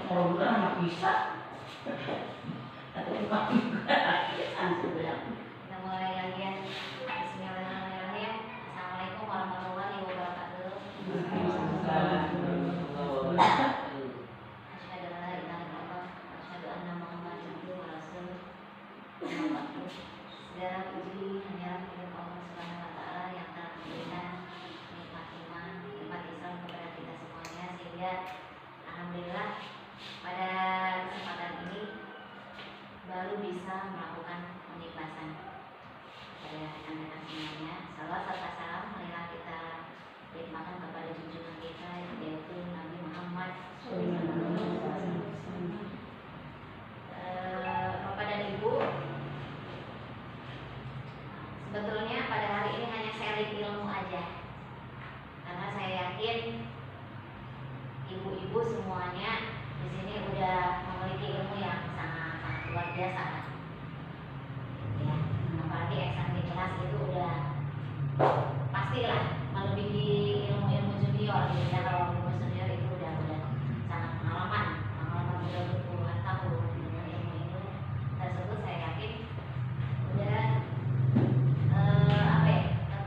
kalau bukan anak bisa. Atau cuma langsung bilang. Kita mulai lagi ya. Bismillahirrahmanirrahim. Assalamualaikum warahmatullahi wabarakatuh. Asyhadu an la ilaha illallah wa asyhadu anna Muhammadan abduhu wa rasuluh. Segala puji hanyalah milik Allah Subhanahu wa taala yang telah memberikan nikmat iman, nikmat Islam kepada kita semuanya, sehingga alhamdulillah pada kesempatan ini baru bisa melakukan penikmasan pada anak-anak semuanya. Salawat serta salam marilah kita limpahkan kepada junjungan kita yaitu Nabi Muhammad SAW. Bapak dan Ibu, sebetulnya pada hari ini hanya sharing ilmu aja, karena saya yakin ibu-ibu semuanya di sini udah memiliki ilmu yang sangat luar biasa, ya. Apalagi eksamen kelas itu udah pastilah melebihi ilmu-ilmu junior, gitu ya. Kalau ilmu junior itu udah sangat pengalaman udah berpuluhan tahun dengan ilmu tersebut. Saya yakin udah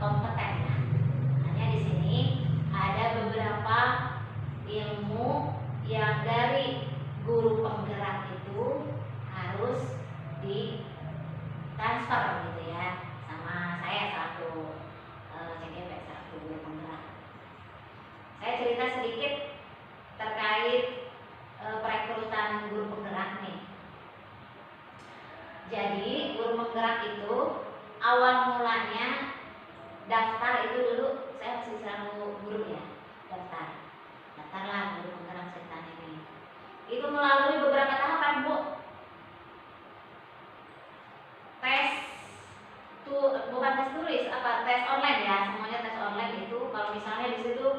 kompeten. Hanya di sini ada beberapa ilmu yang dari guru penggerak itu harus di transfer gitu ya sama saya selaku CGP, selaku guru penggerak. Saya cerita sedikit terkait perekrutan guru penggerak nih. Jadi guru penggerak itu awal mulanya daftar itu dulu, saya masih selalu guru ya, daftarlah guru penggerak ceritanya ini. Itu melalui beberapa tahapan, Bu. Tes bukan tes tulis, tes online ya, semuanya tes online. Itu kalau misalnya di situ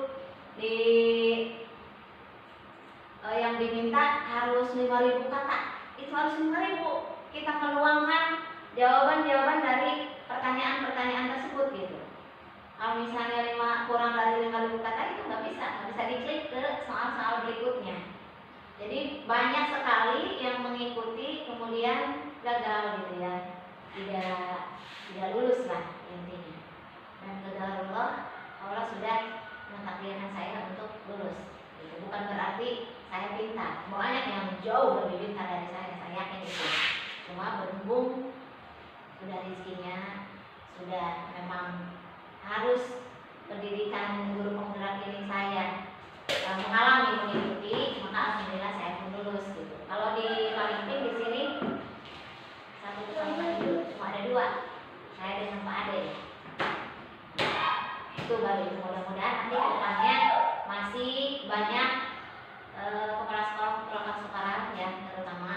yang diminta harus 5.000 kata, itu harus 5.000. Kita meluangkan jawaban-jawaban dari pertanyaan-pertanyaan tersebut gitu. Kalau misalnya kurang dari 5.000 kata itu nggak bisa diklik ke soal-soal berikutnya. Jadi banyak sekali yang mengikuti kemudian gagal gitu ya, tidak lulus lah intinya. Dan qadarullah, Allah sudah mentakdirkan saya untuk lulus. Itu bukan berarti saya pintar. Banyak yang jauh lebih pintar dari saya yakin itu. Cuma berhubung sudah rezekinya, sudah memang harus pendidikan guru penggerak ini saya mengalami mengikuti, maka alhamdulillah saya pun lulus gitu. Kalau di Palingping di sini satu pesantren cuma ada 2, saya dengan Pak Ade. Itu baru itu, mudah-mudahan nanti ke depannya masih banyak kepala sekolah ya, terutama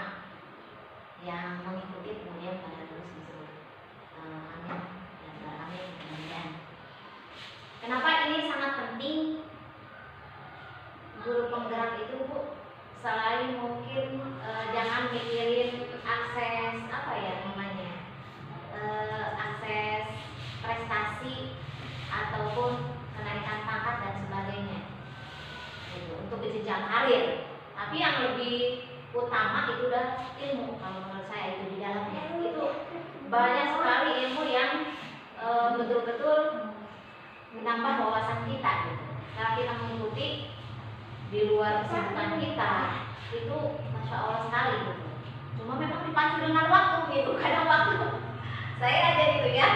yang mengikuti kemudian pada lulus tersebut. Amin ya amin. Kemudian kenapa ini sangat penting guru penggerak itu, Bu? Selain mungkin jangan mikirin akses akses prestasi ataupun kenaikan pangkat dan sebagainya gitu, untuk jenjang karir. Tapi yang lebih utama itu udah ilmu. Kalau menurut saya itu di dalamnya itu banyak sekali ilmu yang betul-betul menambah wawasan kita gitu. Kalau kita mengikuti di luar kesibukan kita itu masya Allah sekali gitu. Cuma memang dipacu dengan waktu gitu. Kadang waktu saya aja gitu ya,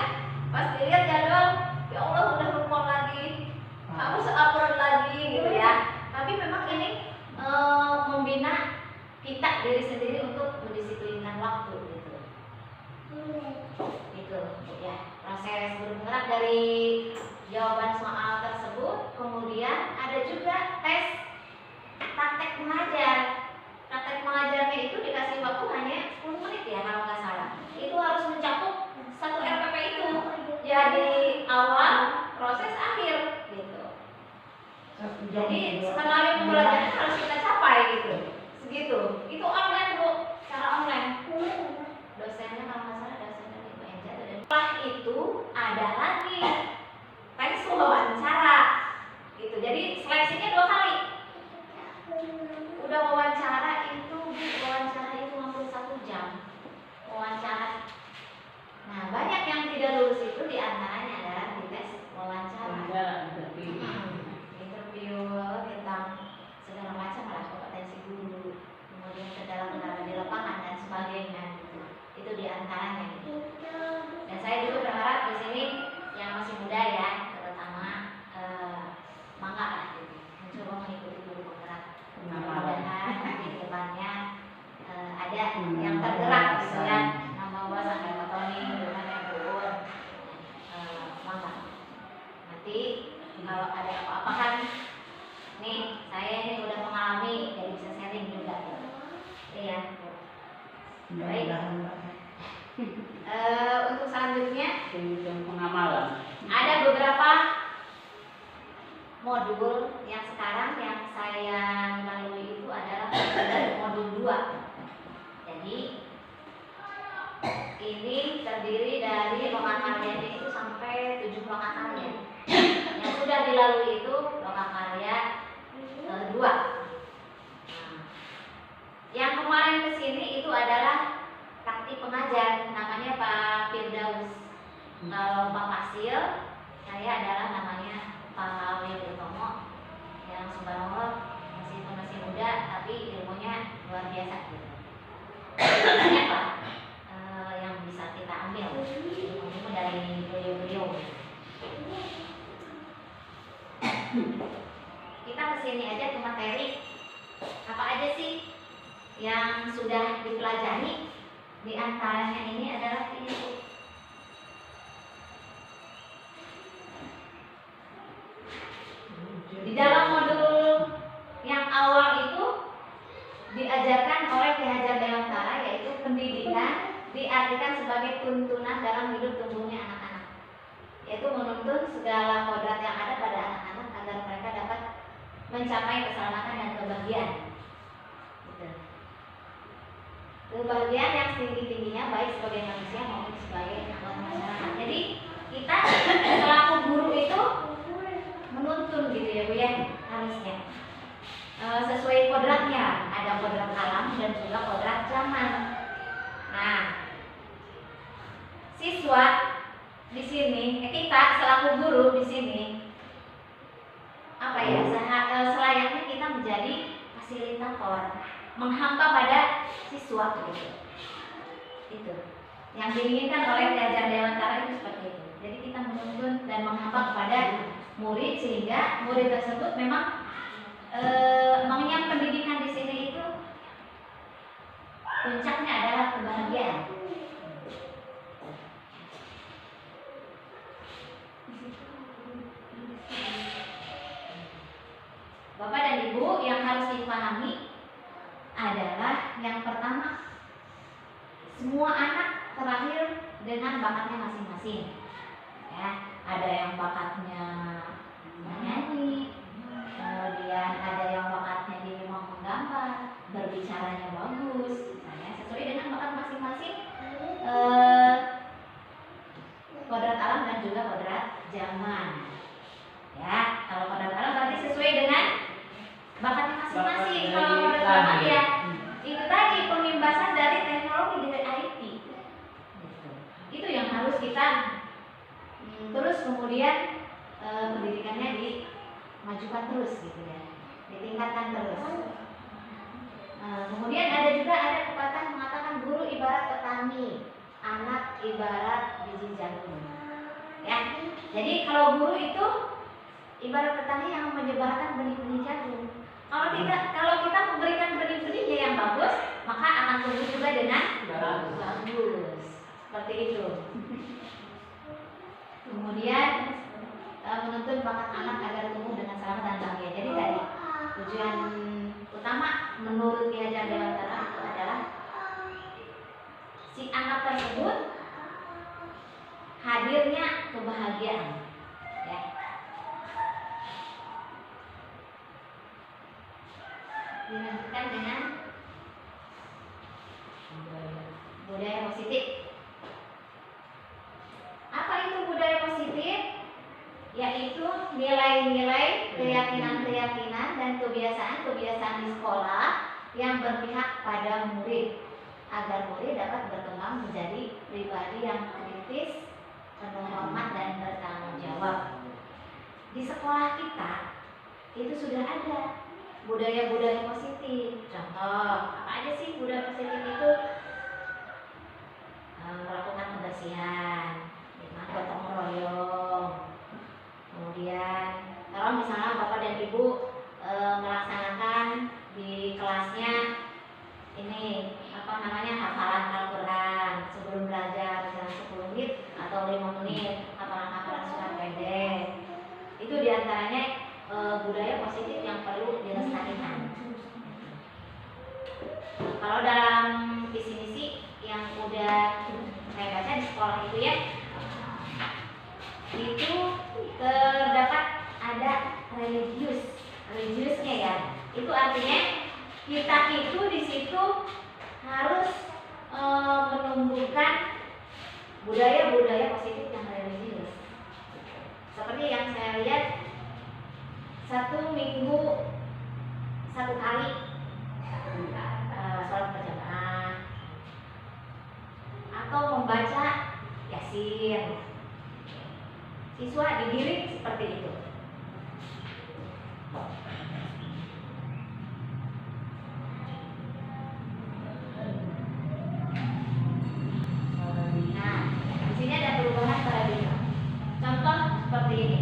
pas dilihat jadwal, ya Allah udah lupa lagi, harus upload lagi gitu ya. Tapi memang ini membina kita diri sendiri untuk mendisiplinkan waktu gitu. Gitu ya. Proses bergerak dari jawaban soal tersebut, kemudian ada juga tes praktek mengajar. Praktek mengajarnya itu dikasih waktu hanya 10 menit ya kalau nggak salah. Itu harus mencakup 1 RPP itu. Jadi awal, proses, akhir gitu. Jadi skenario pembelajaran harus kita capai gitu. Segitu. Itu online, Bu, secara online. Dosennya kalau nggak salah dosennya Ibu Enja. Dan setelah itu ada lagi tes wawancara gitu. Jadi seleksinya 2 kali. Udah wawancara Nanti kalau ada apa-apa kan, nih saya ini udah mengalami, jadi bisa sharing juga. Iya. Baik. Untuk selanjutnya Pengamalan. ada beberapa modul yang sekarang yang saya lalui itu adalah modul 2. Jadi ini terdiri dari lokakarya itu sampai 7 lokakarya. Yang sudah dilalui itu lokakarya 2. Nah, yang kemarin kesini itu adalah praktik pengajar, namanya Pak Firdaus. Kalau Pak Fasil, saya adalah namanya Pak Widotomo, yang subhanallah masih muda tapi ilmunya luar biasa gitu. Banyak Pak yang bisa kita ambil ilmu dari beliau-beliau. Kita kesini aja ke materi. Apa aja sih yang sudah dipelajari? Di antaranya ini adalah ini. Di dalam modul yang awal itu diajarkan oleh Ki Hajar Dewantara, yaitu pendidikan diartikan sebagai tuntunan dalam hidup tumbuhnya anak-anak, yaitu menuntun segala kodrat yang ada pada anak-anak agar mereka dapat mencapai keselamatan dan kebahagiaan. Gitu. Kebahagiaan yang setinggi-tingginya baik sebagai manusia maupun sebagai anggota masyarakat. Jadi kita selaku guru itu menuntun gitu ya Bu ya, harusnya sesuai kodratnya. Ada kodrat alam dan juga kodrat zaman. Nah, siswa di sini, kita selaku guru di sini apa ya, selayaknya kita menjadi fasilitator, menghampa pada siswa gitu. Itu yang diinginkan oleh Ki Hajar Dewantara itu seperti itu. Jadi kita menuntun dan menghampa kepada murid sehingga murid tersebut memang mengenyam pendidikan di sini itu puncaknya adalah kebahagiaan. Bapak dan Ibu, yang harus dipahami adalah yang pertama, semua anak terlahir dengan bakatnya masing-masing. Ya, ada yang bakatnya menyanyi, kemudian ada yang bakatnya dia memang menggambar, berbicaranya bagus, misalnya sesuai dengan bakat masing-masing, kodrat alam dan juga kodrat zaman. Ya, kalau kodrat alam berarti sesuai dengan bakatnya masing-masing. Kalau kodrat zaman ya itu tadi pengimbasan dari teknologi dari IT. Itu yang harus kita terus kemudian pendidikannya dimajukan terus gitu ya, ditingkatkan terus. Kemudian ada pepatah mengatakan guru ibarat petani, anak ibarat biji jagung. Ya, jadi kalau guru itu ibarat petani yang menyebarkan benih-benih jagung. Kalau kita memberikan benih-benihnya yang bagus, maka akan tumbuh juga dengan bagus. Seperti itu. Kemudian menuntun bakat anak agar tumbuh dengan selamat dan bahagia. Jadi tadi tujuan utama menurut Ki Hajar Dewantara itu adalah si anak tersebut hadirnya kebahagiaan. Ya. Dilanjutkan dengan budaya positif. Apa itu budaya positif? Yaitu nilai-nilai, keyakinan-keyakinan dan kebiasaan-kebiasaan di sekolah yang berpihak pada murid agar murid dapat berkembang menjadi pribadi yang kritis, penuh hormat dan bertanggung jawab. Di sekolah kita itu sudah ada budaya-budaya positif. Contoh, apa aja sih budaya positif itu? Melakukan kebersihan, gotong royong. Kemudian kalau misalnya Bapak dan Ibu melaksanakan di kelasnya ini hafalan Al-Quran sebelum belajar misalnya 10 menit atau 5 menit hafalan surat pendek. diantaranya budaya positif yang perlu dilestarikan. Kalau dalam visi misi yang udah saya baca di sekolah itu ya, itu terdapat ada religiusnya ya. Itu artinya kita itu di situ harus menumbuhkan budaya-budaya positif yang religius. Seperti yang saya lihat, 1 minggu 1 kali sholat berjamaah atau membaca Yasin. Siswa dididik seperti itu. Nah, di sini ada perubahan paradigma. Contoh seperti ini.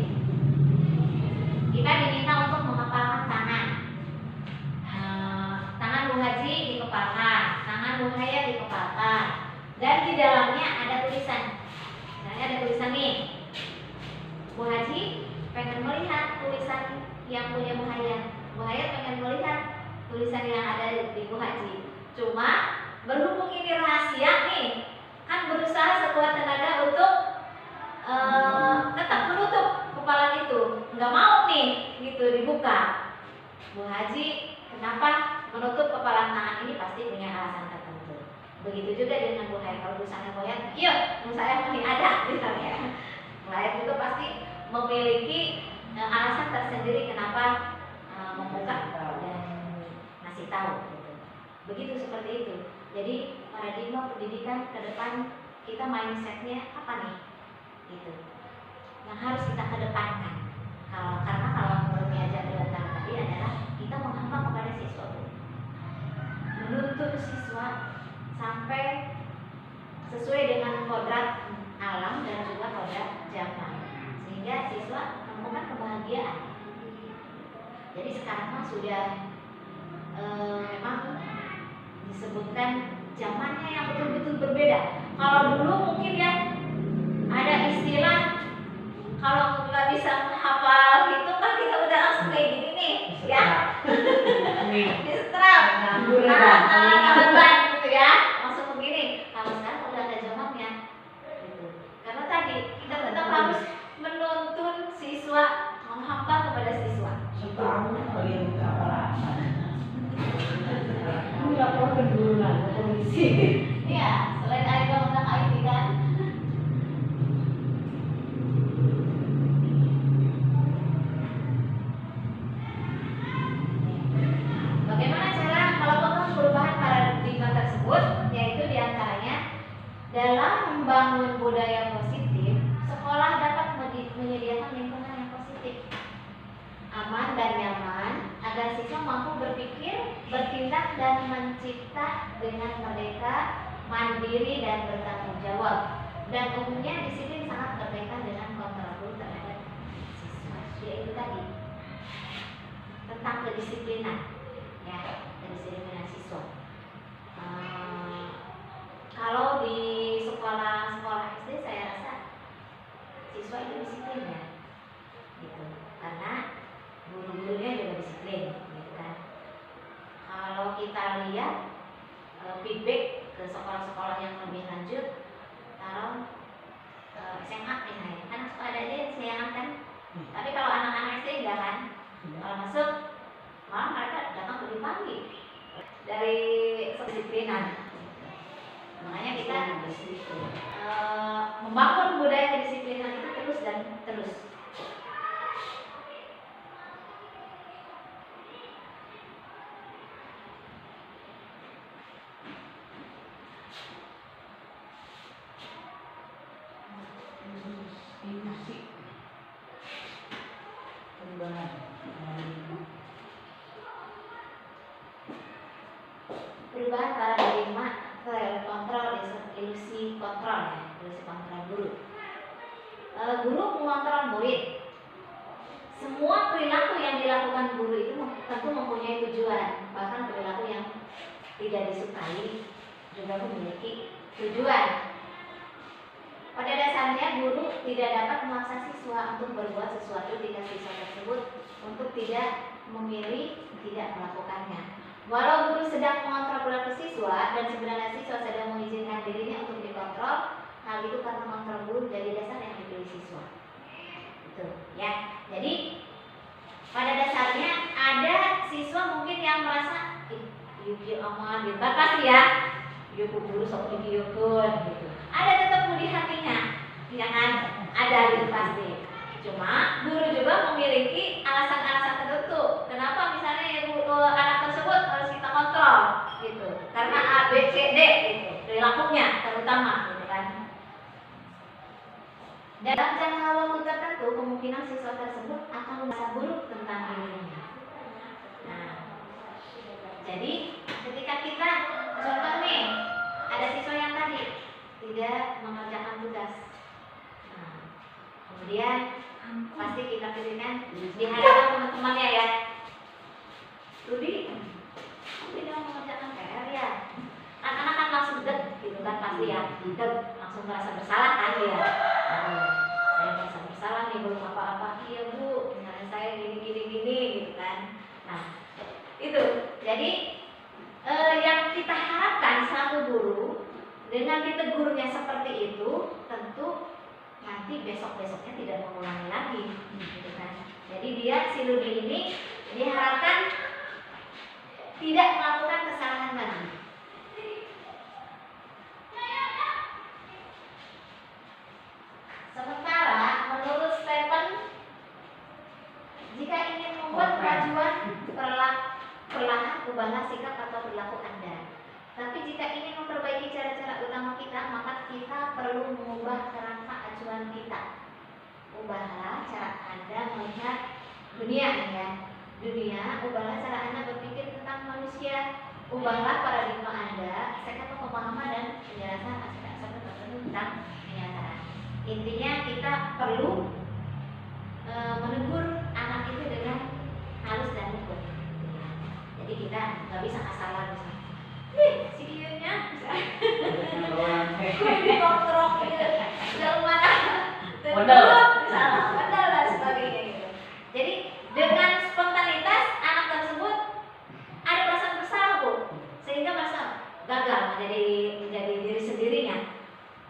Kita diminta untuk menghafalkan tangan. Tangan Bu Haji dikepalkan, tangan Bu Haya dikepalkan, dan di dalamnya ada tulisan. Misalnya ada tulisan nih, Bu Haji pengen melihat tulisan yang punya Bu Haya, Bu Haya pengen melihat tulisan yang ada di Bu Haji. Cuma berhubung ini rahasia nih, kan berusaha sekuat tenaga untuk tetap menutup kepala itu, nggak mau nih gitu dibuka. Bu Haji kenapa menutup kepala tangan ini pasti punya alasan tertentu. Begitu juga dengan Bu Haya. Kalau misalnya Bu Haya, iya, saya masih ada misalnya. Bu Haya juga pasti memiliki alasan tersendiri kenapa membuka dan ngasih tahu. Gitu. Begitu seperti itu. Jadi paradigma pendidikan ke depan kita mindsetnya apa nih? Gitu. Yang harus kita kedepankan. Karena kalau menurut Miaja Dewantara tadi adalah kita menghamba kepada siswa, menuntut siswa sampai sesuai dengan kodrat alam dan juga kodrat zaman, sehingga siswa menemukan kebahagiaan. Jadi sekarang mah sudah memang disebutkan zamannya yang betul-betul berbeda. Kalau dulu mungkin ya ada istilah kalau nggak bisa hafal itu kan kita udah langsung kayak gini nih ya, disetrap, beban gitu ya, langsung begini. Kalau sekarang udah ada zamannya gitu. Karena tadi kita tetap harus menuntun siswa, menghamba kepada siswa. Sekarang kalian nggak apa-apa. Nggak perlu kedurunan polisi. Iya, selain ada undang IT kan. Bagaimana cara melakukan perubahan paradigma tersebut? Yaitu diantaranya dalam membangun budaya positif, sekolah dapat menyediakan lingkungan yang positif, aman dan nyaman, agar siswa mampu berpikir, bertindak dan mencipta dengan merdeka, mandiri dan bertanggung jawab. Dan umumnya disiplin sangat berkaitan dengan kontrol terhadap siswa. Yaitu tadi tentang kedisiplinan, ya, kedisiplinan siswa. Kalau di sekolah SD saya rasa siswa itu disiplin ya, gitu. Karena guru-gurunya juga disiplin, gitu kan. Kalau kita lihat feedback ke sekolah-sekolah yang lebih lanjut, taruh SMA misalnya, kan suka ada aja yang sayangan kan. Tapi kalau anak-anak SD enggak kan. Kalau masuk malah mereka datang lebih pagi dari kedisiplinan. Makanya kita membangun budaya kedisiplinan itu terus dan terus. Perubahan paradigma kontrol, ilusi kontrol ya, ilusi kontrol guru. Guru mengontrol murid. Semua perilaku yang dilakukan guru itu tentu mempunyai tujuan, bahkan perilaku yang tidak disukai juga memiliki tujuan. Pada dasarnya guru tidak dapat memaksa siswa untuk berbuat sesuatu jika siswa tersebut untuk tidak memilih tidak melakukannya. Walau guru sedang mengontrol perilaku siswa dan sebenarnya siswa sedang mengizinkan dirinya untuk dikontrol, hal itu karena kontrol guru dari dasar yang dipilih siswa. Itu ya. Jadi pada dasarnya ada siswa mungkin yang merasa yuk aman, yuk pasti ya, yuk guru sok didiukun gitu. Ada tetap di hatinya, ya kan? Ada gitu pasti. Cuma guru juga memiliki alasan-alasan tertentu. Kenapa misalnya anak tersebut harus kita kontrol gitu? Karena A, B, C, D gitu. Perilakunya terutama gitu kan. Dalam jangka waktu tertentu kemungkinan siswa tersebut akan merasa buruk tentang dirinya. Nah, jadi ketika kita contoh nih, ada siswa yang tadi tidak mengerjakan tugas. Nah, kemudian pasti kita pilihkan di hadapan teman-temannya ya. Rudi, tidak mengerjakan PR ya. Anak-anak kan langsung deg gitu kan pasti ya. Deg, langsung merasa bersalah kan ya. Saya merasa bersalah nih belum apa-apa. Iya bu, misalnya saya gini gitu kan. Nah, itu. Jadi yang kita harapkan selaku guru dengan ditegurnya seperti itu, tentu nanti besok-besoknya tidak mengulangi lagi, gitu kan. Jadi dia si Rudi ini diharapkan tidak melakukan kesalahan lagi. Sementara menurut Stephen, jika ingin membuat kemajuan perlahan ubahlah sikap atau perilaku Anda. Tapi jika ingin memperbaiki cara-cara utama kita, maka kita perlu mengubah kerangka acuan kita. Ubahlah cara Anda melihat dunia ya. Dunia, ubahlah cara Anda berpikir tentang manusia. Ubahlah paradigma Anda, sektor pemahaman dan penjelasan aspek-aspek tertentu tentang kenyataan. Intinya kita perlu menegur anak itu dengan halus dan lembut. Jadi kita nggak bisa asalan misalnya. Si Iyunnya dikontrol gitu. Jauh mana? Modal dan sebagainya gitu. Jadi dengan spontanitas anak tersebut ada perasaan bersalah bu, sehingga merasa gagal menjadi diri sendirinya.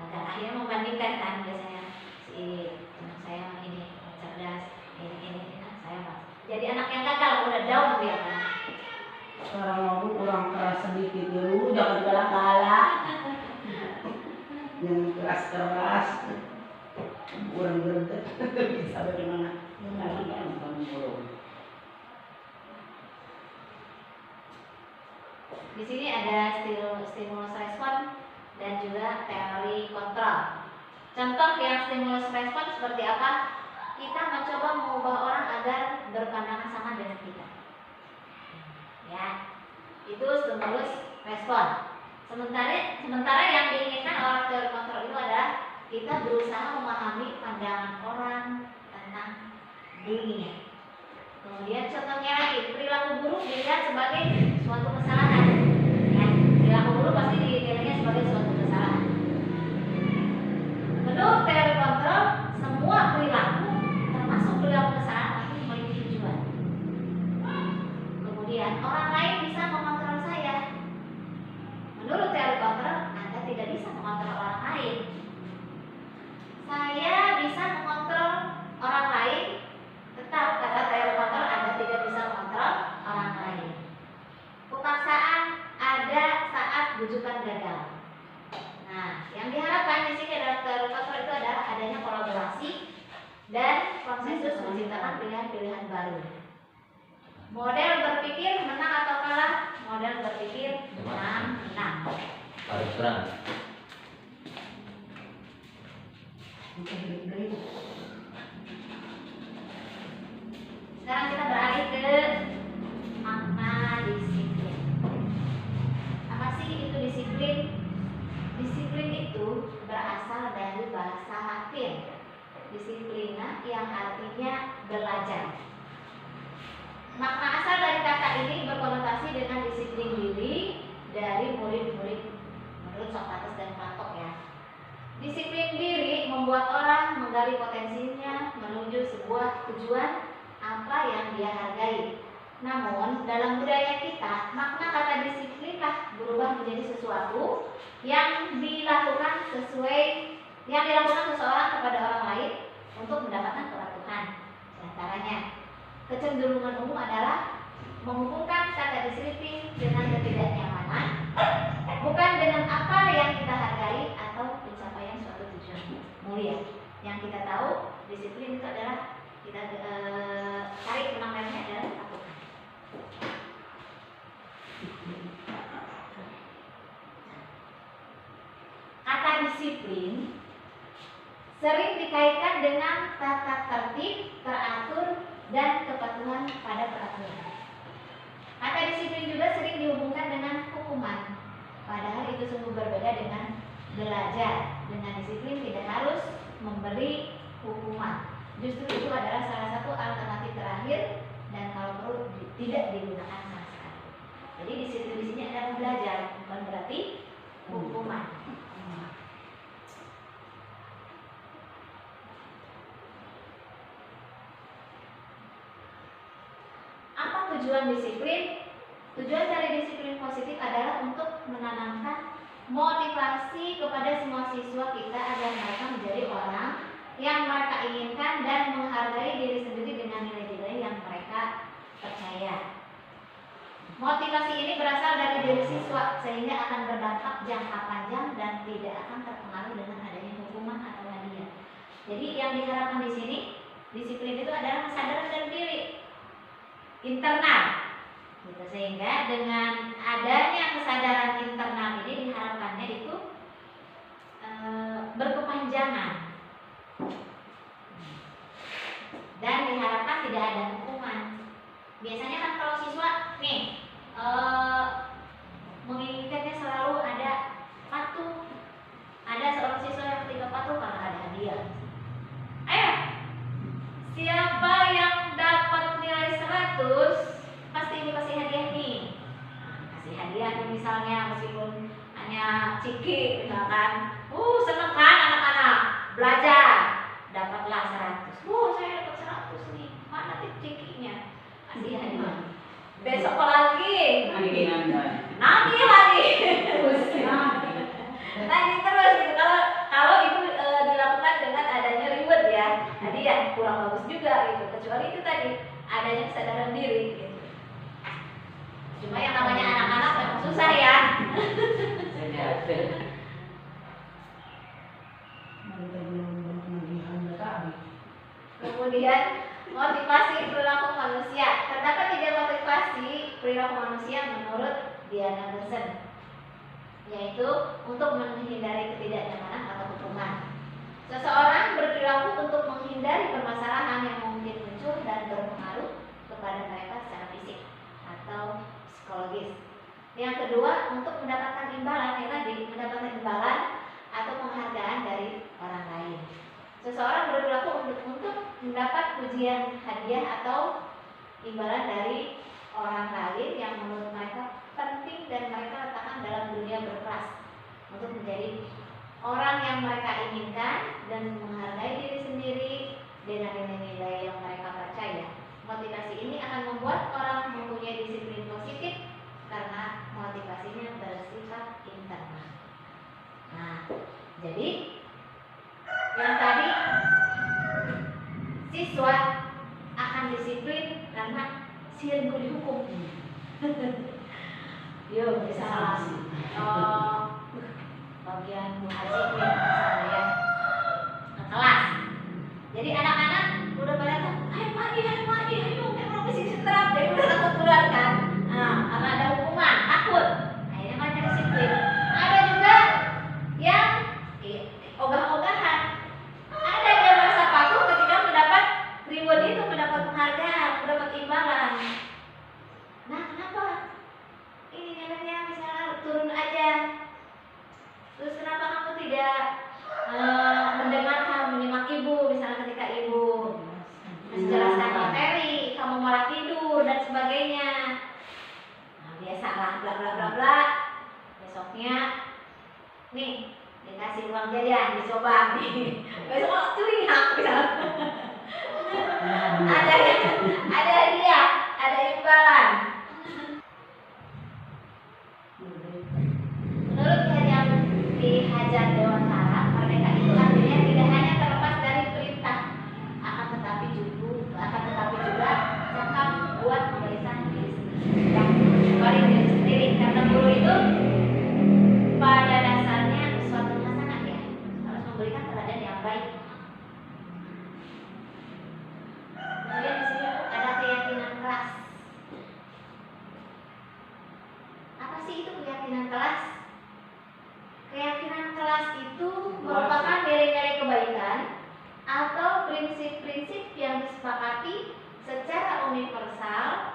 Dan akhirnya membandingkan kan biasanya si anak saya ini cerdas, ini saya mas. Jadi anak yang gagal udah down dia kan. Sekarang aku kurang keras sedikit dulu, jangan galak-galak. Yang keras-keras kurang gerget. Bisa bagaimana? Lagi kan kamu belum. Di sini ada stimulus respon dan juga teori kontrol. Contoh yang stimulus respon seperti apa? Kita mencoba mengubah orang agar berpandangan sama dengan kita. Ya, itu stimulus respon. Sementara yang diinginkan oleh teori kontrol itu adalah kita berusaha memahami pandangan orang tentang dunia. Kemudian contohnya lagi, perilaku buruk dilihat sebagai suatu kesalahan. Ya, perilaku buruk pasti dinilainya sebagai suatu kesalahan. Menurut teori kontrol, semua perilaku termasuk perilaku kesalahan pasti memiliki tujuan. Kemudian orang lain bisa mengontrol saya. Menurut teori kontrol, Anda tidak bisa mengontrol orang lain. Saya bisa mengontrol orang lain, tetap kata teori kontrol Anda tidak bisa mengontrol orang lain. Pemaksaan ada saat bujukan gagal. Nah, yang diharapkan di sini adalah teori kontrol itu adalah adanya kolaborasi dan konsensus menciptakan pilihan-pilihan baru. Model berpikir menang atau kalah, model berpikir menang. Harus terang. Sekarang kita beralih ke makna disiplin. Apa sih itu disiplin? Disiplin itu berasal dari bahasa Latin disiplina yang artinya belajar. Makna asal dari kata ini berkonotasi dengan disiplin diri dari murid-murid menurut Sokrates dan Plato ya. Disiplin diri membuat orang menggali potensinya menuju sebuah tujuan apa yang dia hargai. Namun dalam budaya kita, makna kata disiplinlah berubah menjadi sesuatu yang dilakukan seseorang kepada orang lain untuk mendapatkan kepatuhan. Di antaranya, kecenderungan umum adalah menghubungkan kata disiplin dengan ketidaknyamanan, bukan dengan apa yang kita hargai atau pencapaian suatu tujuan mulia. Yang kita tahu, disiplin itu adalah kita cari benang merahnya adalah kepatuhan. Kata disiplin sering dikaitkan dengan tata tertib, teratur, dan kepatuhan pada peraturan. Kata disiplin juga sering dihubungkan dengan hukuman, padahal itu sungguh berbeda dengan belajar. Dengan disiplin tidak harus memberi hukuman. Justru itu adalah salah satu alternatif terakhir dan kalau perlu tidak digunakan sama sekali. Jadi disiplin di sini adalah belajar, bukan berarti hukuman. Apa tujuan disiplin? Tujuan dari disiplin positif adalah untuk menanamkan motivasi kepada semua siswa kita agar mereka menjadi orang yang mereka inginkan dan menghargai diri sendiri dengan nilai-nilai yang mereka percaya. Motivasi ini berasal dari diri siswa sehingga akan berdampak jangka panjang dan tidak akan terpengaruh dengan adanya hukuman atau hadiah. Jadi yang diharapkan di sini disiplin itu adalah kesadaran dari diri internal, gitu. Sehingga dengan adanya kesadaran internal ini diharapkannya itu berkepanjangan dan diharapkan tidak ada hukuman. Biasanya kan kalau siswa nih menginginkannya selalu ada patuh, ada seorang siswa yang ketika patuh karena ada hadiah. Ayo, siapa yang dapat nilai 100 pasti ibu kasih hadiah nih. Kasih hadiah nih misalnya meskipun hanya ciki misalkan. Seneng kan anak-anak belajar, dapatlah 100. Saya dapat 100 nih. Mana cikinya? Kasih hadiah. Besok lagi nagih lagi terus gitu. Kalau itu dilakukan dengan adanya reward ya, hadiah kurang bagus juga gitu. Kecuali itu tadi adanya kesadaran diri gitu. Cuma yang namanya anak-anak memang susah ya. Kemudian motivasi perilaku manusia. Terdapat 3 motivasi perilaku manusia menurut Diana Gerson, yaitu untuk menghindari ketidaknyamanan atau hukuman. Seseorang berperilaku untuk menghindari permasalahan yang mungkin muncul dan berpengaruh kepada mereka secara fisik atau psikologis. Yang kedua, untuk mendapatkan imbalan, mendapatkan imbalan atau penghargaan dari orang lain. Seseorang berperilaku untuk mendapat pujian, hadiah atau imbalan dari orang lain yang menurut mereka penting dan mereka letakkan dalam dunia berkelas untuk menjadi orang yang mereka inginkan dan menghargai diri sendiri dengan nilai-nilai yang mereka percaya. Motivasi ini akan membuat orang mempunyai disiplin positif karena motivasinya bersifat internal. Nah, jadi yang tadi siswa akan disiplin karena sering dihukum. Yuk misalnya bagian Bu Haji misalnya ya ke kelas. Jadi anak-anak udah pada tuh, ayo mandi, ayo orang fisik terap, jadi udah takut keluar kan. Nah, karena ada hukuman, takut. Akhirnya mereka disiplin. Ada juga yang ogah-ogahan. Ada yang merasa patuh ketika mendapat reward itu, mendapat penghargaan, mendapat imbalan. Nah, kenapa? Ini nilainya misalnya turun aja. Terus kenapa kamu tidak mendengarkan, menyimak ibu, misalnya ketika ibu menjelaskan materi, kamu malah tidur dan sebagainya. Nah, biasalah bla bla bla bla. Besoknya nih dikasih uang jajan, dicoba nih. Besok curi hak misalnya. ada disepakati secara universal,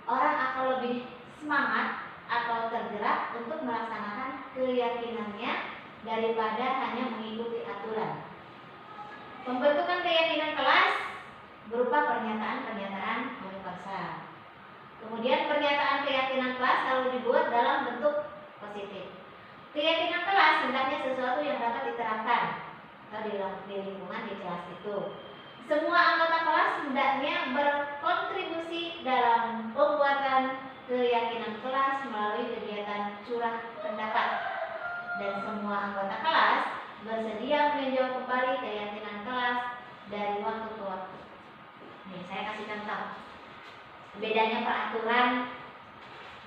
orang akan lebih semangat atau tergerak untuk melaksanakan keyakinannya daripada hanya mengikuti aturan. Pembentukan keyakinan kelas berupa pernyataan-pernyataan universal. Kemudian pernyataan keyakinan kelas selalu dibuat dalam bentuk positif. Keyakinan kelas hendaknya sesuatu yang dapat diterapkan atau di lingkungan di kelas itu. Semua anggota kelas hendaknya berkontribusi dalam pembuatan keyakinan kelas melalui kegiatan curah pendapat, dan semua anggota kelas bersedia meninjau kembali keyakinan kelas dari waktu ke waktu. Nih, saya kasih contoh bedanya peraturan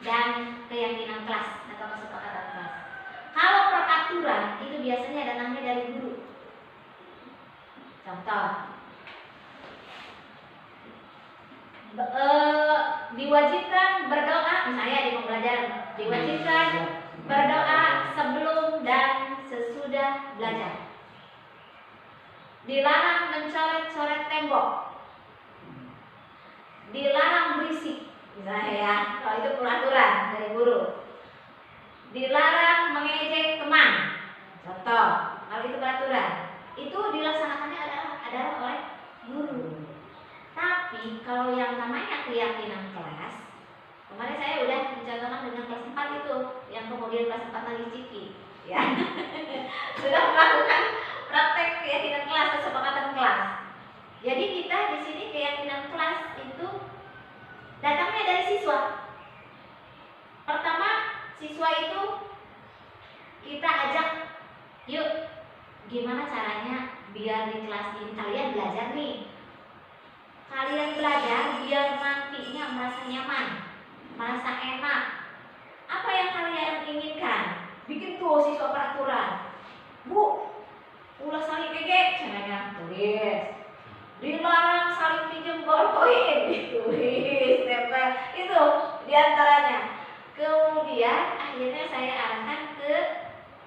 dan keyakinan kelas atau kesepakatan kelas. Kalau peraturan itu biasanya datangnya dari guru. Contoh, diwajibkan berdoa, misalnya di pembelajaran diwajibkan berdoa sebelum dan sesudah belajar. Dilarang mencoret-coret tembok. Dilarang berisik, misalnya ya, kalau itu peraturan dari guru. Dilarang mengejek teman, contoh, kalau itu peraturan. Itu dilaksanakannya adalah oleh guru. Tapi kalau yang namanya keyakinan kelas, kemarin saya udah mencontohkan dengan kelas 4 itu, yang kemudian kelas 4 lagi ciki, ya. Sudah melakukan praktek keyakinan kelas, kesepakatan kelas. Jadi kita di sini keyakinan kelas itu datangnya dari siswa. Pertama, siswa itu kita ajak, yuk, gimana caranya biar di kelas ini kalian belajar nih. Kalian belajar biar nantinya merasa nyaman, merasa enak. Apa yang kalian inginkan? Bikin tuh siswa peraturan. Bu, ulah saling ejek, caranya tulis. Dilarang saling pinjam ballpoint, ditulis, tempel. Itu diantaranya. Kemudian akhirnya saya arahkan ke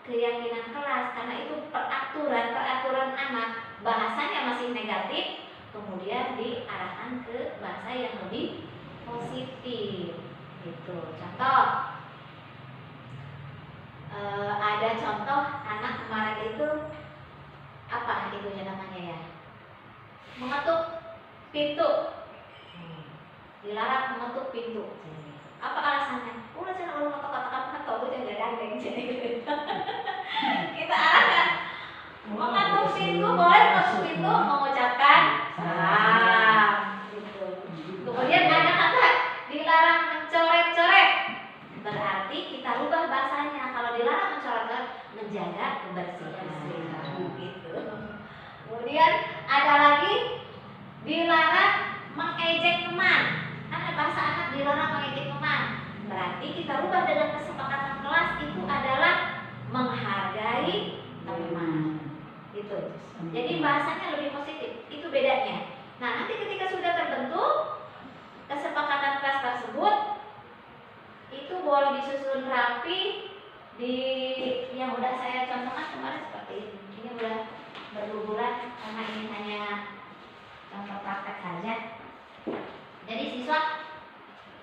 keyakinan kelas, karena itu peraturan anak, bahasanya masih negatif. Kemudian diarahkan ke bahasa yang lebih positif, gitu. Contoh, ada contoh anak kemarin itu apa itu namanya ya, mengetuk pintu. Dilarang mengetuk pintu. Apa alasannya? Udah jangan kalau ngetok kamu ketok itu jangan gandeng. Kita arahkan mengetuk pintu, boleh mengetuk pintu mengucapkan salam, gitu. Kemudian ada kata dilarang mencoret-coret, berarti kita rubah bahasanya. Kalau dilarang mencoret-coret, menjaga kebersihan, gitu. Kemudian ada lagi dilarang mengejek teman. Ada bahasa anak dilarang mengejek teman, berarti kita rubah dengan kesepakatan kelas itu adalah menghargai teman. Gitu. Jadi bahasanya lebih positif, itu bedanya. Nah, nanti ketika sudah terbentuk kesepakatan kelas tersebut, itu boleh disusun rapi di yang udah saya contohkan kemarin seperti ini. Ini udah berguguran karena ini hanya contoh praktek saja. Jadi siswa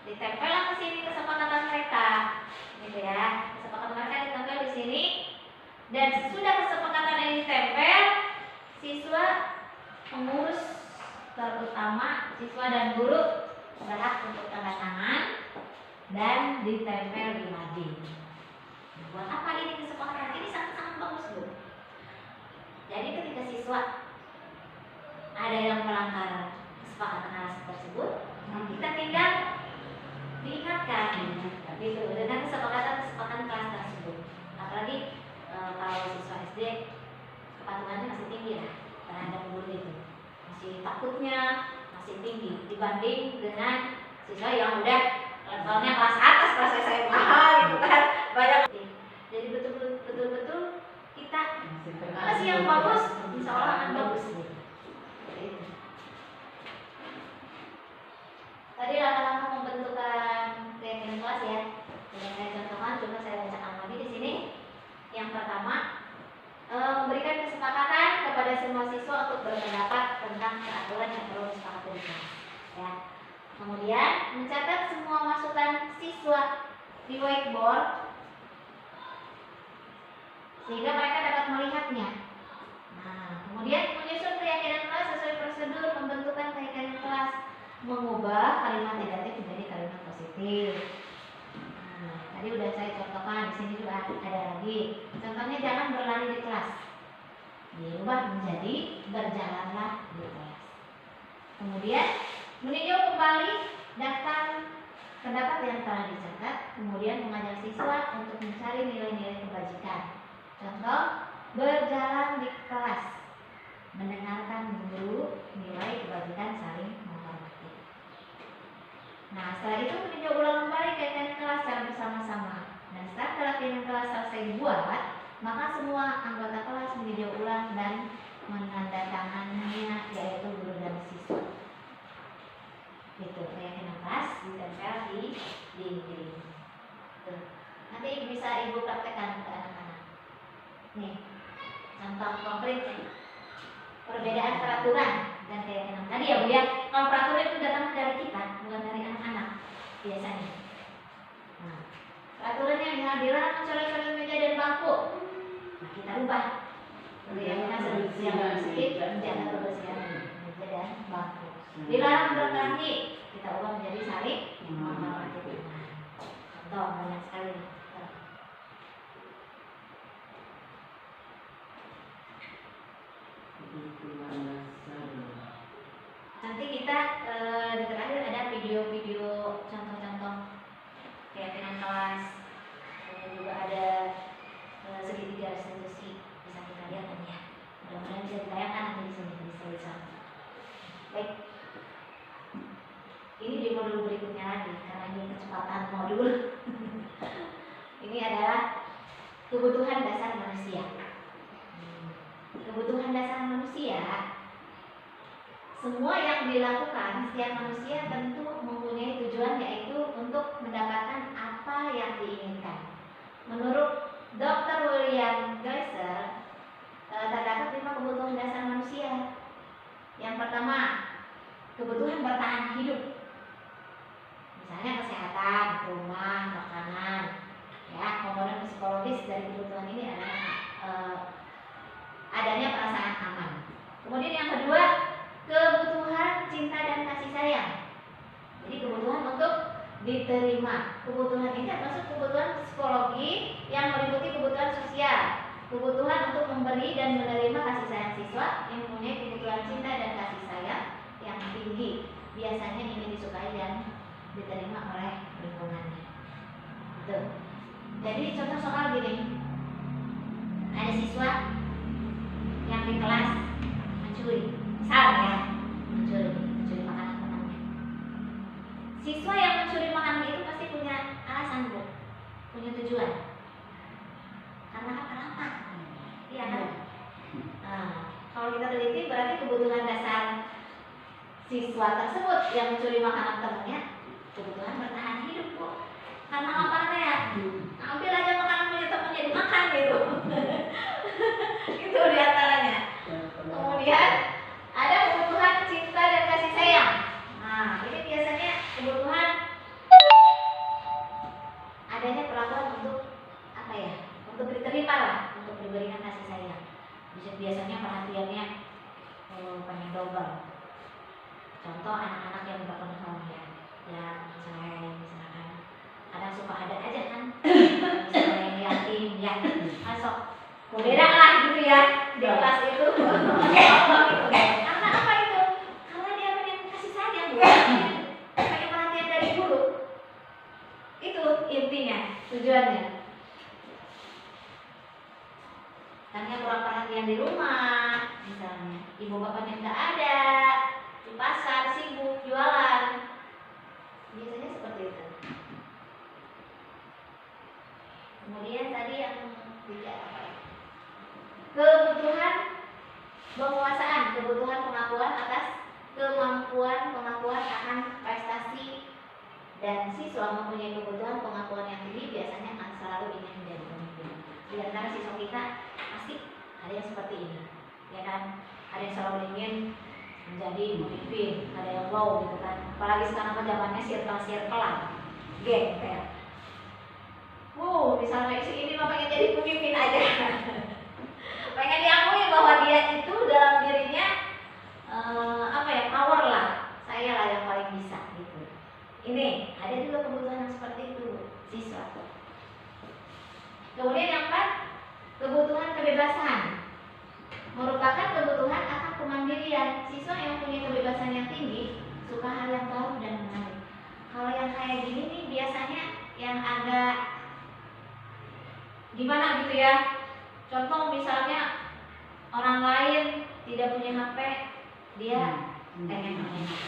ditempellah ke sini kesepakatan mereka, gitu ya. Kesepakatan mereka ditempel di sini. Dan sudah kesepakatan ini ditempel, siswa, pengurus, terutama siswa dan guru berhak untuk tanda tangan dan ditempel di mading. Buat apa ini kesepakatan? Ini sangat-sangat bagus, Bu. Jadi ketika siswa ada yang melanggar kesepakatan kelas tersebut, kita tinggal diingatkan, gitu, dengan kesepakatan kelas tersebut. Apalagi kalau siswa SD kepatuhannya masih tinggi lah terhadap guru itu, masih takutnya masih tinggi dibanding dengan siswa yang udah levelnya kelas atas, kelas SMA, gitu kan, banyak. Jadi betul-betul kita kasih yang bagus, insya Allah akan bagus. Tadi langkah-langkah pembentukan keyakinan kelas ya, sudah saya contohkan, cuma saya bacakan lagi di sini. Yang pertama, memberikan kesepakatan kepada semua siswa untuk berpendapat tentang peraturan yang perlu disepakati di kelas. Ya. Kemudian mencatat semua masukan siswa di whiteboard sehingga mereka dapat melihatnya. Nah, kemudian menyusun keyakinan kelas sesuai prosedur pembentukan keyakinan kelas, mengubah kalimat negatif menjadi kalimat positif. Nah, tadi udah saya contohkan, di sini juga ada lagi. Contohnya jangan berlari di kelas, dirubah menjadi berjalanlah di kelas. Kemudian meninjau kembali daftar pendapat yang telah dicatat, kemudian mengajak siswa untuk mencari nilai-nilai kebajikan. Contoh, berjalan di kelas, mendengarkan guru, nilai kebajikan saling menghormati. Nah, setelah itu meninjau ulang kembali keyakinan kelas secara bersama-sama. Dan setelah keyakinan kelas selesai dibuat, maka semua anggota kelas meninjau ulang dan menandatanganinya, yaitu guru dan siswa. Itu keyakinan kelas ditempel di dinding. Tuh. Nanti bisa ibu praktekkan ke anak-anak. Nih, contoh konkretnya. Perbedaan peraturan dan keyakinan. Tadi ya Bu ya, kalau peraturan itu datang dari kita, bukan dari anak-anak biasanya. Nah, peraturannya yang dilarang mencolek-colek meja dan bangku. Nah, kita rubah. Keyakinan yang sedikit menjaga kebersihan meja dan bangku. Dilarang berkelahi, kita ubah menjadi saling menghormati. Contoh banyak sekali. Nanti kita di terakhir ada video-video contoh-contoh keyakinan kelas, dan juga ada segitiga restitusi, bisa kita lihat nanti ya. Mudah-mudahan bisa ditayangkan nanti di sini di slide. Baik, ini di modul berikutnya lagi karena ini kecepatan modul. Ini adalah kebutuhan dasar manusia. Kebutuhan dasar manusia, semua yang dilakukan setiap manusia tentu mempunyai tujuan, yaitu untuk mendapatkan apa yang diinginkan. Menurut Dr. William Geiser, terdapat 5 kebutuhan dasar manusia. Yang pertama, kebutuhan bertahan hidup. Misalnya kesehatan, rumah, makanan. Ya, komponen psikologis dari kebutuhan ini adalah adanya perasaan aman. Kemudian yang kedua, kebutuhan cinta dan kasih sayang. Jadi kebutuhan untuk diterima. Kebutuhan ini termasuk kebutuhan psikologi yang meliputi kebutuhan sosial. Kebutuhan untuk memberi dan menerima kasih sayang siswa yang mempunyai kebutuhan cinta dan kasih sayang yang tinggi. Biasanya ingin disukai dan diterima oleh lingkungannya. Tuh. Jadi contoh soal gini. Ada siswa yang di kelas mencuri, misal ya, mencuri makanan temannya. Siswa yang mencuri makanan itu pasti punya alasan, Bu, punya tujuan. Karena apa? Iya kan? Nah, kalau kita teliti berarti kebutuhan dasar siswa tersebut yang mencuri makanan temannya kebutuhan bertahan hidup, Bu. Karena laparnya ya, ambil aja makanan punya temannya dimakan gitu. Itu diantaranya. Kemudian ada kebutuhan cinta dan kasih sayang. Nah, ini biasanya kebutuhan adanya perlakuan untuk apa ya? Untuk diterima lah, untuk diberikan kasih sayang. Biasanya perhatiannya pengen double. Contoh anak-anak yang broken home ya cerai misalkan. Kadang suka ada aja kan, misalnya yang yatim ya, masuk beda lah gitu ya di kelas itu. Karena apa itu? Karena dia pengen kasih sayang, pengen perhatian dari guru. Itu intinya, tujuannya. Karena kurang perhatian di rumah, misalnya ibu bapaknya nggak ada, di pasar sibuk jualan, biasanya seperti itu. Kemudian tadi yang tidak apa ya? Kebutuhan penguasaan, kebutuhan pengakuan atas kemampuan pengakuan akan prestasi, dan siswa mempunyai kebutuhan pengakuan yang tinggi biasanya akan selalu ingin menjadi pemimpin. Di antara siswa kita pasti ada yang seperti ini. ya kan? Ada yang selalu ingin menjadi pemimpin, ada yang wow gitu kan. Apalagi sekarang kan zamannya circle-circlean, geng kayak. Misalnya si ini mah pengen jadi pemimpin aja. Pengen diakui bahwa dia itu dalam dirinya power lah. Saya lah yang paling bisa gitu. Ini ada juga kebutuhan yang seperti itu siswa. Kemudian yang keempat, kebutuhan kebebasan merupakan kebutuhan akan kemandirian. Siswa yang punya kebebasan yang tinggi suka hal yang baru dan menarik. Kalau yang kayak gini nih biasanya yang agak gimana gitu ya. Contoh misalnya orang lain tidak punya HP, dia pengen main HP.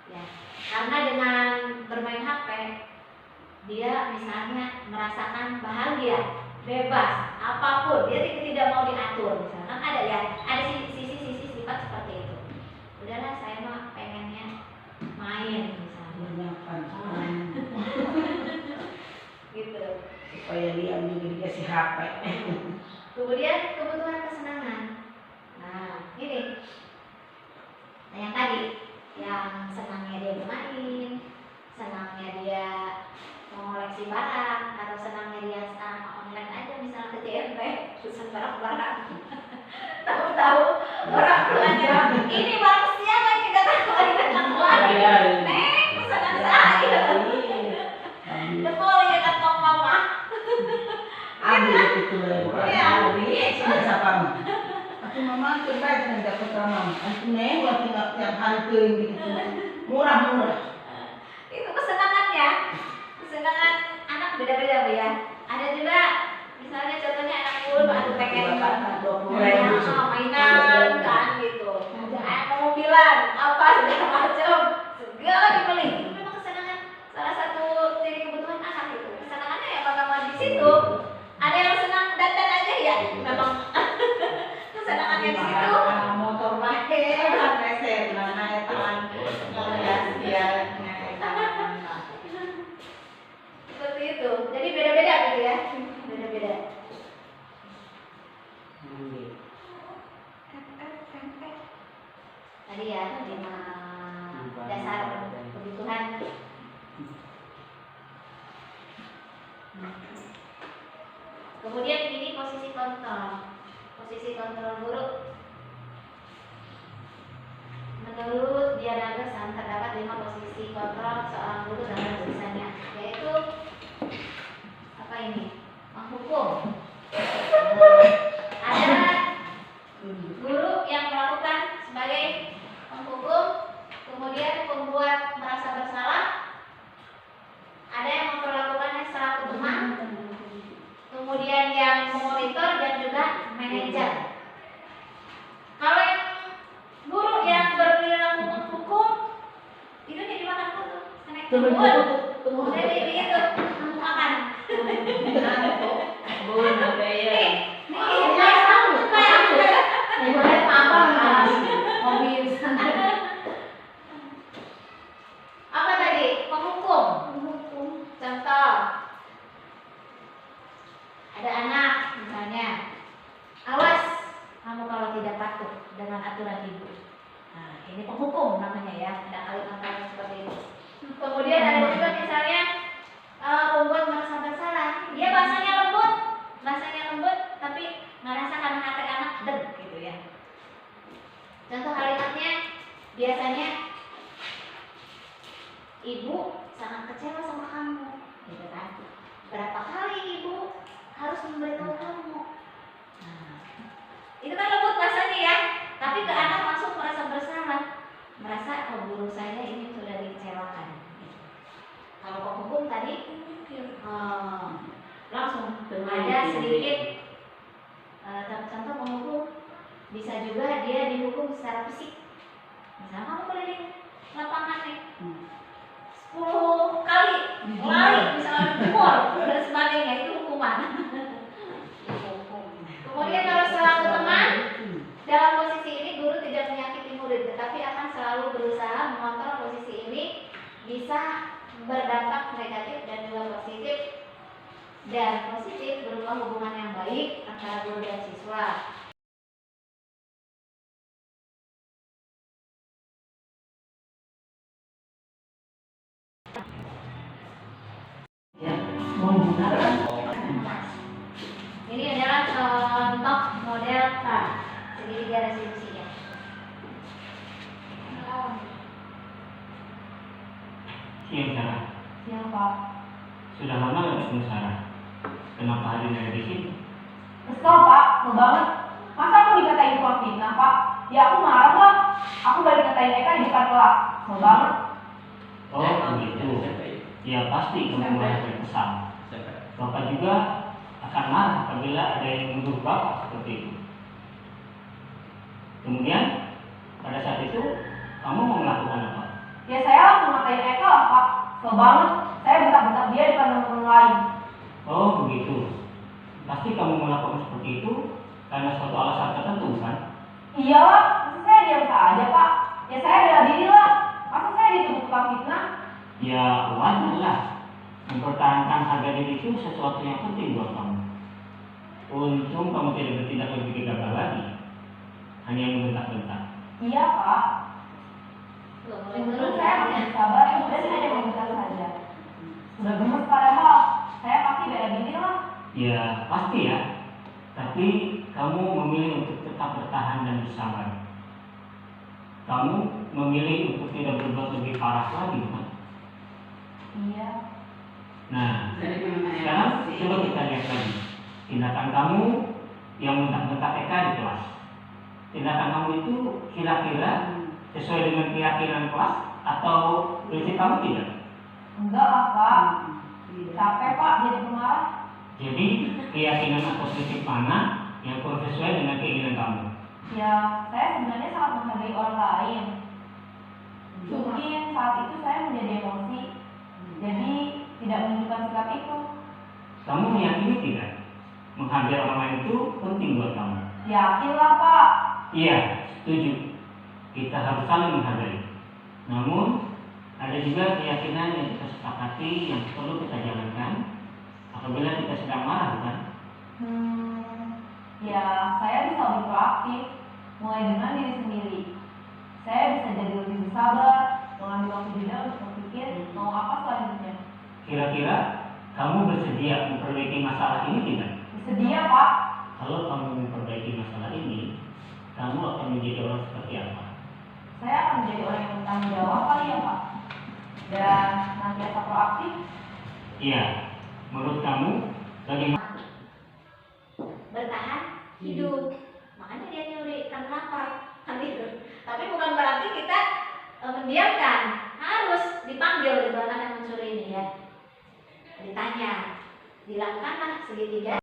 Ya, karena dengan bermain HP dia misalnya merasakan bahagia, bebas, apapun, dia tidak mau diatur. Misalkan ada ya, ada sisi sifat seperti itu. Udahlah saya mah pengennya main misalnya. Gitu. Supaya dia juga si HP. Kemudian kebutuhan kesenangan. Nah, ini. Nah, yang tadi, yang senangnya dia bermain, senangnya dia mengoleksi barang, atau senangnya dia online aja misalnya ke CMP, pesan barang-barang. Tahu-tahu orang tuanya, ini barang siapa yang kita tahu lagi datang lagi. Neng, pesanan saya. Jempol ya kantong mama. Abi itu sudah siapa? Aku mama kerja dengan dapat ramah. Aku neng waktu tiap hari kering gitu. Murah. Itu kesenangannya. Kesenangan anak beda-beda Bu ya. Ada juga misalnya contohnya anak pun aduh pengen mainan kan gitu. Ada mobilan apa segala macam. Segala dibeli. Itu memang kesenangan salah satu dari kebutuhan anak itu. Kesenangannya ya bakal di situ. Ada yang senang dandan aja ya. Memang kesenangannya di situ. Motor baik, reser, naik tangan, seperti itu. Jadi beda-beda gitu ya. Beda-beda. Tadi ya 5 dasar kebutuhan. Kemudian ini posisi kontrol. Posisi kontrol guru. Menurut Diana Gersan terdapat 5 posisi kontrol seorang guru dalam tulisannya, yaitu apa ini? Menghukum. Ada guru yang melakukan sebagai penghukum, kemudian pembuat merasa bersalah. Ada yang memperlakukannya selaku teman, kemudian yang memonitor dan juga manajer. Kalau yang guru yang berperilaku menghukum itu jadi makan tuh, tunggu jadi itu makan. Apa tadi? Penghukum. Contoh, ada anak misalnya, awas kamu kalau tidak patuh dengan aturan ibu. Nah, ini penghukum namanya ya, ada kalimat-kalimat seperti itu. Kemudian ada juga misalnya pembuat merasa bersalah, dia bahasanya lembut, tapi merasakan hati anak deg gitu ya. Contoh kalimatnya biasanya, ibu sangat kecewa sama kamu, gitu kan? Berapa kali ibu harus memberitahu kamu? Nah, itu kan lembut bahasanya ya, tapi ke anak langsung merasa bersalah, merasa guru saya ini sudah dikecewakan. Kalau penghukum tadi langsung ada sedikit contoh penghukum, bisa juga dia dihukum secara fisik. Misalnya kamu keliling lapangan nih 10 kali lari, misalnya pukul dan sebagainya, itu hukuman. Kemudian kalau selaku teman, dalam posisi ini guru tidak menyakiti murid, tetapi akan selalu berusaha mengontrol posisi ini bisa berdampak negatif dan juga positif. Dan positif berupa hubungan yang baik antara guru dan siswa. menggunakan Ini adalah contoh model segitiga restitusinya. Siang Sarah, Siang Pak. sudah lama nggak ketemu Sarah? Kenapa hadir ada di sini? Kesel Pak, kesel banget. Masa aku dikatain tukang fitnah Pak? Ya aku marah lah. Aku balik katain Eka di depan kelas. Kesel banget. Oh begitu. Ya pasti kamu marah berkesan. Bapak juga akan marah apabila ada yang menuduh Bapak seperti itu. Kemudian pada saat itu kamu mau melakukan apa? Ya saya langsung ngatain Eka lah Pak. Kesel banget. Saya bentak-bentak dia di depan teman-teman lain. Oh begitu. Pasti kamu melakukan seperti itu karena suatu alasan tertentu kan? Iyalah, masa saya diam saja Pak? Ya saya bela diri lah. Masa saya dituduh tukang fitnah? Ya wajar lah. Mempertahankan harga diri itu sesuatu yang penting buat kamu. Untung kamu tidak bertindak lebih gegabah lagi. Hanya membentak-bentak. Iya Pak. Tuh, mulai Sebelum turun saya masih sabar dan hanya meminta saja. Sudah gemes padahal. Saya pasti bela diri lah. Ya pasti ya. Tapi kamu memilih untuk tetap bertahan dan bersabar. Kamu memilih untuk tidak berbuat lebih parah lagi, kan? Iya. Nah, sekarang coba kita lihat lagi. Tindakan kamu yang bentak-bentak Eka di kelas. Tindakan kamu itu kira-kira sesuai dengan keyakinan kelas atau prinsip kamu tidak? Enggak lah Pak. Capek Pak jadi pemarah. Jadi keyakinan atau prinsip mana yang kurang sesuai dengan keinginan kamu? Ya, saya sebenarnya sangat menghargai orang lain. Mungkin saat itu saya menjadi emosi, jadi tidak menunjukkan sikap itu. Kamu meyakini tidak? Menghargai orang lain itu penting buat kamu. Yakinlah Pak. Iya, setuju. Kita harus saling menghargai. Namun, ada juga keyakinan yang kita sepakati yang perlu kita jalankan apabila kita sedang marah, bukan? Ya saya bisa lebih proaktif, mulai dengan diri sendiri. Saya bisa jadi lebih bersabar, mengambil waktu jeda untuk berpikir mau apa selanjutnya. Kira-kira kamu bersedia memperbaiki masalah ini tidak? Bersedia Pak. Kalau kamu memperbaiki masalah ini, kamu akan menjadi orang seperti apa? Saya akan menjadi orang yang bertanggung jawab kali ya Pak. Dan senantiasa proaktif. Iya, menurut kamu bagaimana? bertahan hidup, makanya dia nyuri kan lapar kan gitu. Tapi bukan berarti kita mendiamkan, harus dipanggil gitu anak yang mencuri ini ya, ditanya, dilakukanlah segitiga.